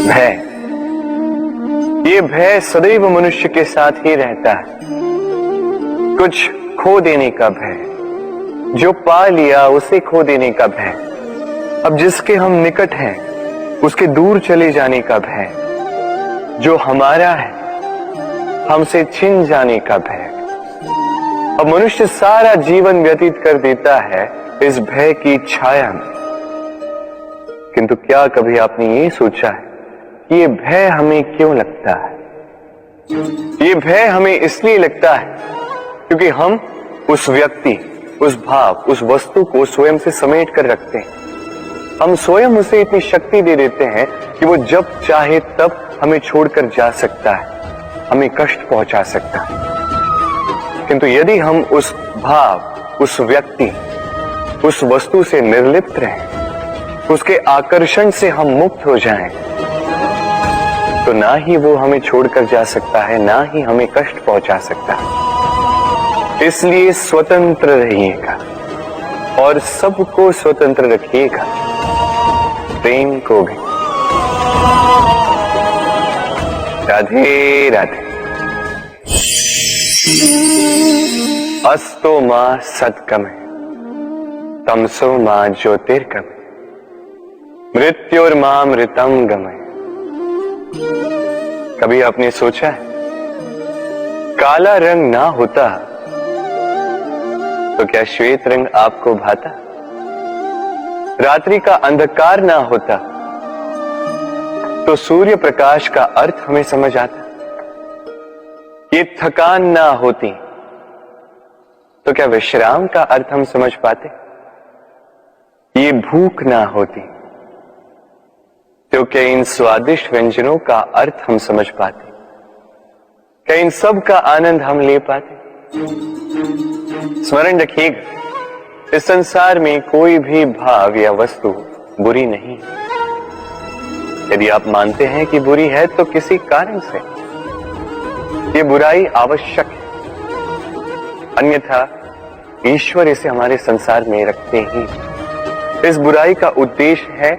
भय, ये भय सदैव मनुष्य के साथ ही रहता है। कुछ खो देने का भय, जो पा लिया उसे खो देने का भय, अब जिसके हम निकट हैं उसके दूर चले जाने का भय, जो हमारा है हमसे छिन जाने का भय। अब मनुष्य सारा जीवन व्यतीत कर देता है इस भय की छाया में। किंतु क्या कभी आपने ये सोचा है कि ये भय हमें क्यों लगता है? ये भय हमें इसलिए लगता है क्योंकि हम उस व्यक्ति, उस भाव, उस वस्तु को स्वयं से समेट कर रखते हैं। हम स्वयं उसे इतनी शक्ति दे देते हैं कि वो जब चाहे तब हमें छोड़कर जा सकता है, हमें कष्ट पहुंचा सकता है। किंतु यदि हम उस भाव, उस व्यक्ति, उस वस्तु से निर्लिप्त रहें, उसके आकर्षण से हम मुक्त हो जाएं, तो ना ही वो हमें छोड़कर जा सकता है, ना ही हमें कष्ट पहुंचा सकता है। इसलिए स्वतंत्र रहिएगा और सबको स्वतंत्र रखिएगा, प्रेम को भी। राधे राधे। अस्तो मां सत्कमे, तमसो मां ज्योतिर्गमय, मृत्युर्मां मृतम गमय। कभी आपने सोचा है काला रंग ना होता तो क्या श्वेत रंग आपको भाता? रात्रि का अंधकार ना होता तो सूर्य प्रकाश का अर्थ हमें समझ आता? ये थकान ना होती तो क्या विश्राम का अर्थ हम समझ पाते? ये भूख ना होती तो क्या इन स्वादिष्ट व्यंजनों का अर्थ हम समझ पाते? क्या इन सब का आनंद हम ले पाते? स्मरण रखिएगा, इस संसार में कोई भी भाव या वस्तु बुरी नहीं है। यदि आप मानते हैं कि बुरी है तो किसी कारण से ये बुराई आवश्यक है, अन्यथा ईश्वर इसे हमारे संसार में रखते ही। इस बुराई का उद्देश्य है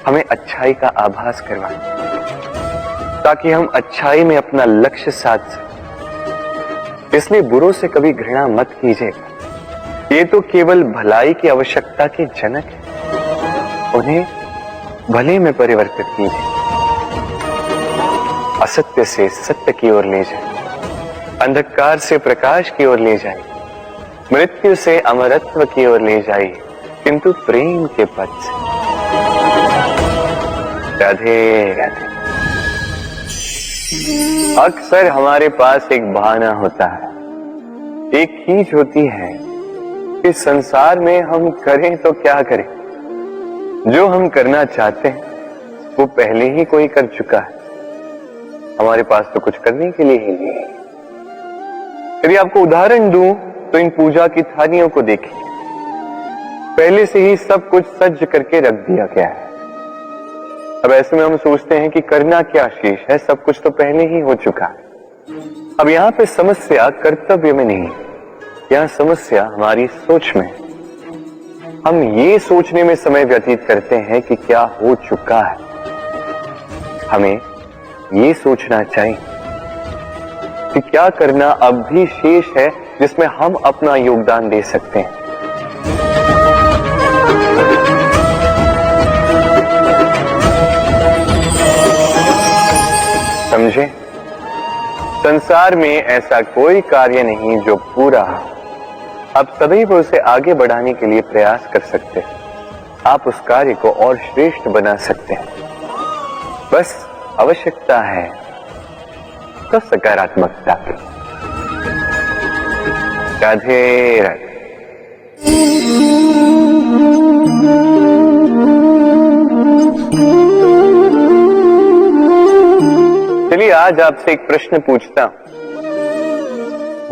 हमें अच्छाई का आभास करवाना, ताकि हम अच्छाई में अपना लक्ष्य साध सकें। इसलिए बुरों से कभी घृणा मत कीजिएगा, ये तो केवल भलाई की आवश्यकता के जनक है। उन्हें भले में परिवर्तित कीजिए, असत्य से सत्य की ओर ले जाए, अंधकार से प्रकाश की ओर ले जाए, मृत्यु से अमरत्व की ओर ले जाइए, किंतु प्रेम के पथ से। राधे राधे। अक्सर हमारे पास एक बहाना होता है, एक खींच होती है कि संसार में हम करें तो क्या करें, जो हम करना चाहते हैं वो पहले ही कोई कर चुका है, हमारे पास तो कुछ करने के लिए ही नहीं है। यदि आपको उदाहरण दूं तो इन पूजा की थालियों को देखिए, पहले से ही सब कुछ सज्ज करके रख दिया गया है। अब ऐसे में हम सोचते हैं कि करना क्या शेष है, सब कुछ तो पहले ही हो चुका है। अब यहां पे समस्या कर्तव्य में नहीं, यहां समस्या हमारी सोच में। हम ये सोचने में समय व्यतीत करते हैं कि क्या हो चुका है। हमें ये सोचना चाहिए कि क्या करना अब भी शेष है जिसमें हम अपना योगदान दे सकते हैं। समझे? संसार में ऐसा कोई कार्य नहीं जो पूरा हो। आप सदैव उसे आगे बढ़ाने के लिए प्रयास कर सकते हैं, आप उस कार्य को और श्रेष्ठ बना सकते हैं। बस आवश्यकता है तो सकारात्मकता की। राधे राधे। चलिए आज आपसे एक प्रश्न पूछता हूं।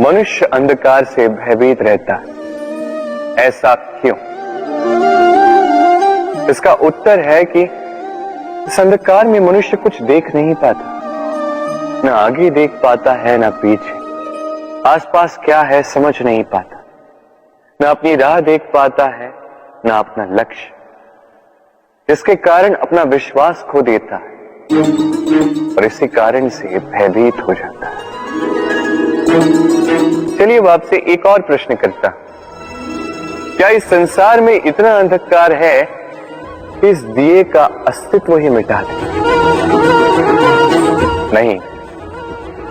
मनुष्य अंधकार से भयभीत रहता है, ऐसा क्यों? इसका उत्तर है कि इस अंधकार में मनुष्य कुछ देख नहीं पाता, न आगे देख पाता है न पीछे, आसपास क्या है समझ नहीं पाता, न अपनी राह देख पाता है न अपना लक्ष्य, जिसके कारण अपना विश्वास खो देता है, और इसी कारण से भयभीत हो जाता है। चलिए अब आपसे एक और प्रश्न करता, क्या इस संसार में इतना अंधकार है कि इस दिए का अस्तित्व ही मिटा दे? नहीं,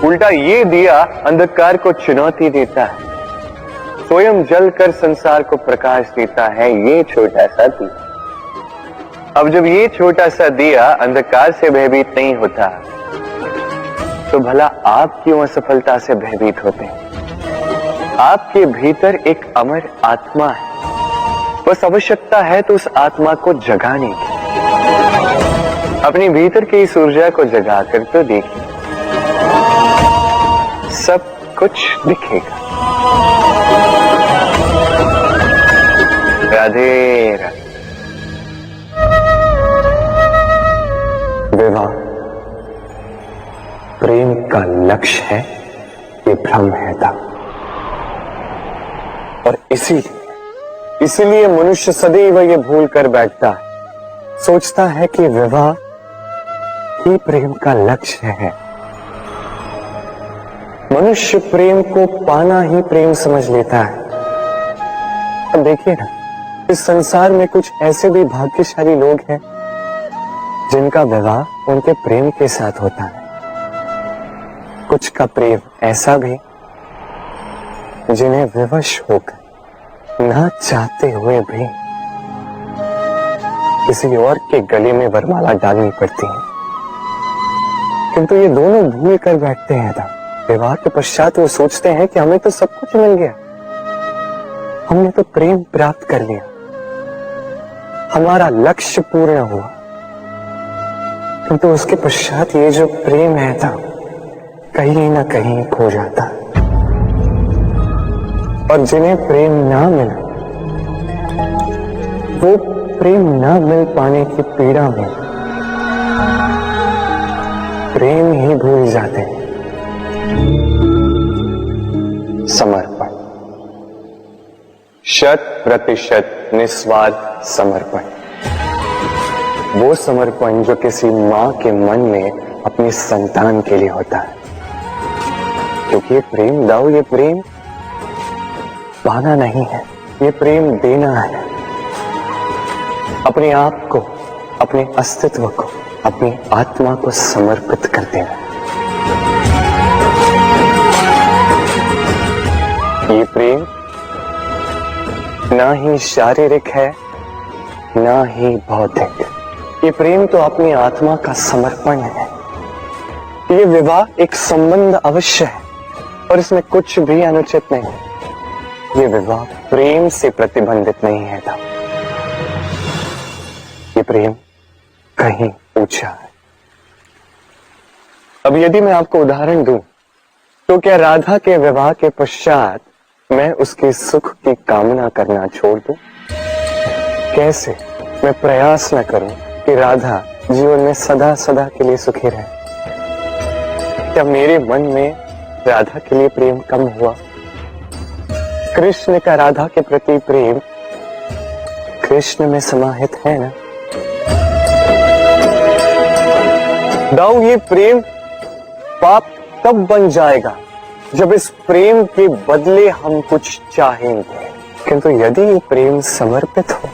उल्टा ये दिया अंधकार को चुनौती देता है, स्वयं जलकर संसार को प्रकाश देता है ये छोटा सा दिया। अब जब ये छोटा सा दिया अंधकार से भयभीत नहीं होता, तो भला आप क्यों असफलता से भयभीत होते हैं? आपके भीतर एक अमर आत्मा है, बस आवश्यकता है तो उस आत्मा को जगाने की। अपनी भीतर की इस ऊर्जा को जगाकर तो देखिए, सब कुछ दिखेगा। राधे राधे। विवाह प्रेम का लक्ष्य है, ये भ्रम है था। और इसीलिए मनुष्य सदैव ये भूल कर बैठता है, सोचता है कि विवाह ही प्रेम का लक्ष्य है। मनुष्य प्रेम को पाना ही प्रेम समझ लेता है। अब देखिए ना, इस संसार में कुछ ऐसे भी भाग्यशाली लोग हैं जिनका विवाह उनके प्रेम के साथ होता है। कुछ का प्रेम ऐसा भी जिन्हें विवश होकर ना चाहते हुए भी किसी और के गले में वरमाला डालनी पड़ती है। किंतु ये दोनों भूल कर बैठते हैं था। विवाह के पश्चात वो सोचते हैं कि हमें तो सब कुछ मिल गया, हमने तो प्रेम प्राप्त कर लिया, हमारा लक्ष्य पूर्ण हुआ। किंतु उसके पश्चात ये जो प्रेम है था कहीं ना कहीं खो जाता। और जिन्हें प्रेम ना मिला, वो प्रेम ना मिल पाने की पीड़ा में प्रेम ही भूल जाते हैं। समर्पण, 100% निस्वार्थ समर्पण, वो समर्पण जो किसी मां के मन में अपनी संतान के लिए होता है। क्योंकि ये प्रेम दाओ, ये प्रेम पाना नहीं है, ये प्रेम देना है। अपने आप को, अपने अस्तित्व को, अपनी आत्मा को समर्पित कर देना। ये प्रेम ना ही शारीरिक है, ना ही भौतिक। ये प्रेम तो अपनी आत्मा का समर्पण है। ये विवाह एक संबंध अवश्य है और इसमें कुछ भी अनुचित नहीं है। ये विवाह प्रेम से प्रतिबंधित नहीं है था। ये प्रेम कहीं ऊंचा है। अब यदि मैं आपको उदाहरण दूं, तो क्या राधा के विवाह के पश्चात मैं उसके सुख की कामना करना छोड़ दूं? कैसे मैं प्रयास न करूं कि राधा जीवन में सदा सदा के लिए सुखी रहे? क्या मेरे मन में राधा के लिए प्रेम कम हुआ? कृष्ण का राधा के प्रति प्रेम कृष्ण में समाहित है ना? दाऊ, ये प्रेम पाप तब बन जाएगा जब इस प्रेम के बदले हम कुछ चाहेंगे। किंतु यदि ये प्रेम समर्पित हो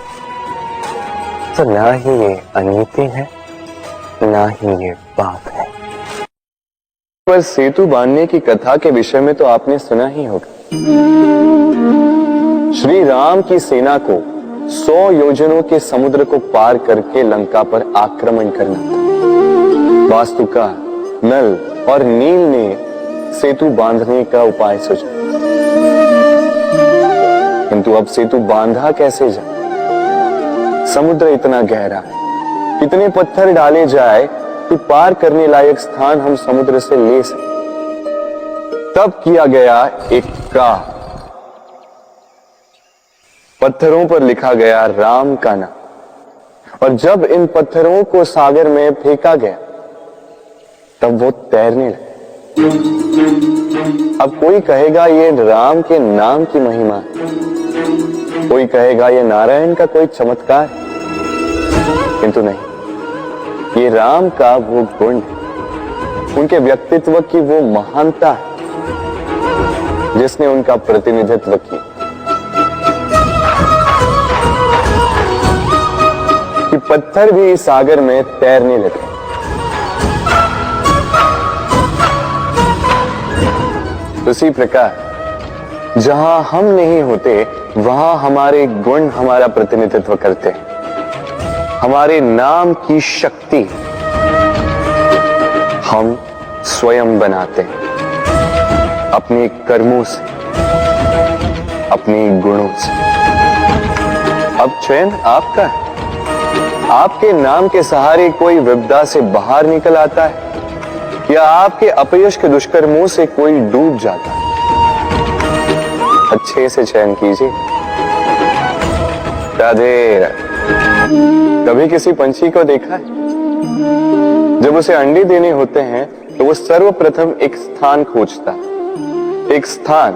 तो ना ही ये अनीति है, ना ही ये पाप है। पर सेतु बांधने की कथा के विषय में तो आपने सुना ही होगा। श्री राम की सेना को 100 योजनों के समुद्र को पार करके लंका पर आक्रमण करना था। वास्तुकार, नल और नील ने सेतु बांधने का उपाय सोचा, किंतु अब सेतु बांधा कैसे जाए? समुद्र इतना गहरा है, कितने पत्थर डाले जाए कि पार करने लायक स्थान हम समुद्र से ले सके। तब किया गया एक काम, पत्थरों पर लिखा गया राम का नाम, और जब इन पत्थरों को सागर में फेंका गया तब वो तैरने लगे। अब कोई कहेगा ये राम के नाम की महिमा है, कोई कहेगा ये नारायण का कोई चमत्कार, किंतु नहीं, ये राम का वो गुण, उनके व्यक्तित्व की वो महानता जिसने उनका प्रतिनिधित्व किया। कि पत्थर भी इस सागर में तैरने लगे। उसी प्रकार जहां हम नहीं होते वहां हमारे गुण हमारा प्रतिनिधित्व करते हैं। हमारे नाम की शक्ति हम स्वयं बनाते हैं अपने कर्मों से, अपने गुणों से। अब चयन आपका है। आपके नाम के सहारे कोई विपदा से बाहर निकल आता है या आपके अपयश के दुष्कर्मों से कोई डूब जाता है। अच्छे से चयन कीजिए। राधे राधे। कभी किसी पंछी को देखा है? जब उसे अंडे देने होते हैं तो वो सर्वप्रथम एक स्थान खोजता है, एक स्थान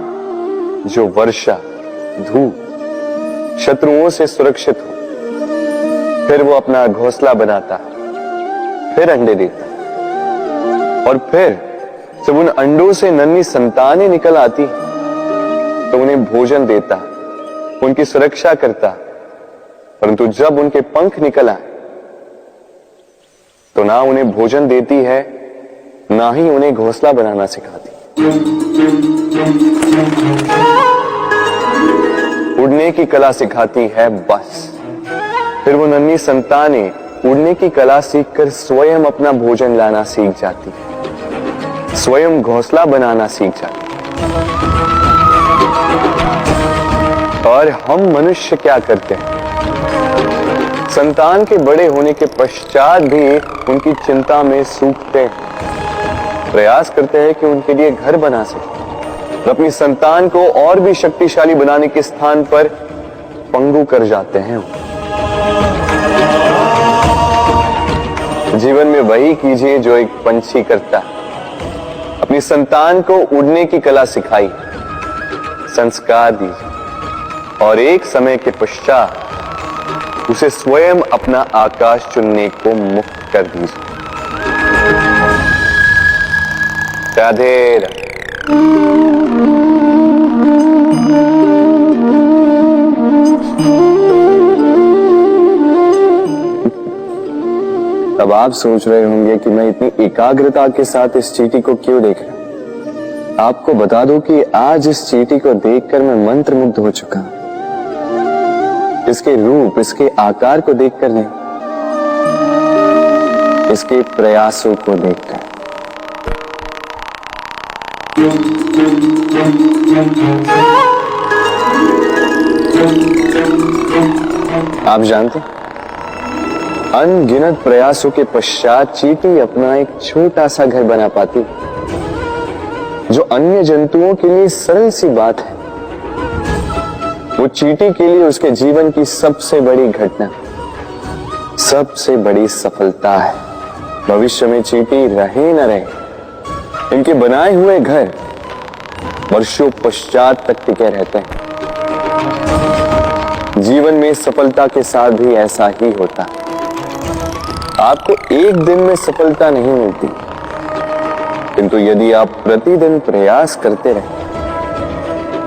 जो वर्षा, धूप, शत्रुओं से सुरक्षित हो। फिर वो अपना घोंसला बनाता है, फिर अंडे देता है और फिर जब उन अंडों से नन्ही संतानें निकल आती तो उन्हें भोजन देता, उनकी सुरक्षा करता। परंतु जब उनके पंख निकल आए तो ना उन्हें भोजन देती है, ना ही उन्हें घोंसला बनाना सिखाती। उड़ने की कला सिखाती है बस। फिर वो नन्ही संतानें उड़ने की कला सीखकर स्वयं अपना भोजन लाना सीख जाती है, स्वयं घोंसला बनाना सीख जाती है। और हम मनुष्य क्या करते हैं? संतान के बड़े होने के पश्चात भी उनकी चिंता में सूखते हैं, प्रयास करते हैं कि उनके लिए घर बना सके और अपनी संतान को और भी शक्तिशाली बनाने के स्थान पर पंगु कर जाते हैं। जीवन में वही कीजिए जो एक पंछी करता है। अपनी संतान को उड़ने की कला सिखाई, संस्कार दीजिए और एक समय के पश्चात उसे स्वयं अपना आकाश चुनने को मुक्त कर दीजिए। राधे राधे। अब आप सोच रहे होंगे कि मैं इतनी एकाग्रता के साथ इस चींटी को क्यों देख रहा हूं। आपको बता दूं कि आज इस चींटी को देखकर मैं मंत्रमुग्ध हो चुका हूं। इसके रूप, इसके आकार को देखकर नहीं, इसके प्रयासों को देखकर। आप जानते हैं, अनगिनत प्रयासों के पश्चात चींटी अपना एक छोटा सा घर बना पाती, जो अन्य जंतुओं के लिए सरल सी बात है। वो चींटी के लिए उसके जीवन की सबसे बड़ी घटना, सबसे बड़ी सफलता है। भविष्य में चींटी रहे न रहे, इनके बनाए हुए घर वर्षों पश्चात तक टिके रहते हैं। जीवन में सफलता के साथ भी ऐसा ही होता है। आपको एक दिन में सफलता नहीं मिलती, किंतु यदि आप प्रतिदिन प्रयास करते रहे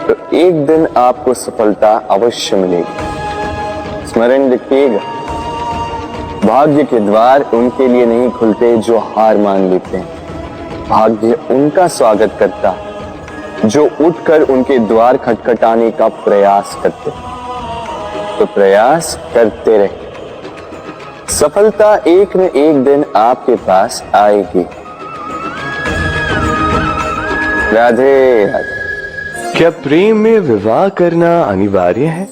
तो एक दिन आपको सफलता अवश्य मिलेगी। स्मरण रखिएगा, भाग्य के द्वार उनके लिए नहीं खुलते जो हार मान लेते हैं। भाग्य उनका स्वागत करता जो उठकर उनके द्वार खटखटाने का प्रयास करते। तो प्रयास करते रहे, सफलता एक न एक दिन आपके पास आएगी। राधे राधे। क्या प्रेम में विवाह करना अनिवार्य है?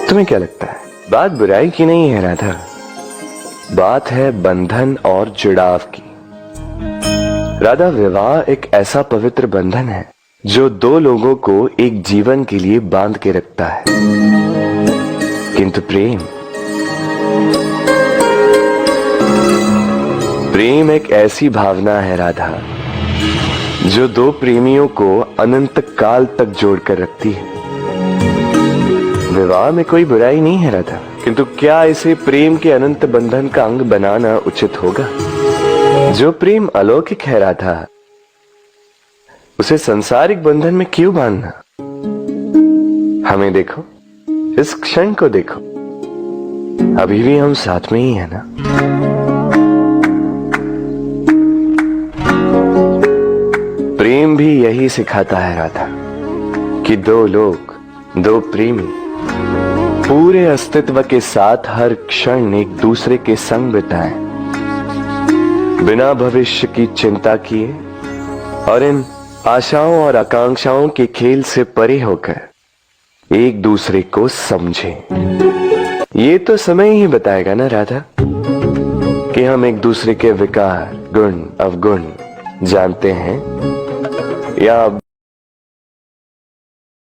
तुम्हें क्या लगता है? बात बुराई की नहीं है राधा, बात है बंधन और जुड़ाव की। राधा, विवाह एक ऐसा पवित्र बंधन है जो दो लोगों को एक जीवन के लिए बांध के रखता है। किंतु प्रेम एक ऐसी भावना है राधा, जो दो प्रेमियों को अनंत काल तक जोड़कर रखती है। विवाह में कोई बुराई नहीं है राधा, किंतु क्या इसे प्रेम के अनंत बंधन का अंग बनाना उचित होगा? जो प्रेम अलौकिक है राधा, उसे सांसारिक बंधन में क्यों बांधना? हमें देखो, इस क्षण को देखो, अभी भी हम साथ में ही है ना। प्रेम भी यही सिखाता है राधा कि दो लोग, दो प्रेमी पूरे अस्तित्व के साथ हर क्षण एक दूसरे के संग बिताएं, बिना भविष्य की चिंता किए और इन आशाओं और आकांक्षाओं के खेल से परे होकर एक दूसरे को समझें। ये तो समय ही बताएगा ना राधा कि हम एक दूसरे के विकार, गुण, अवगुण जानते हैं या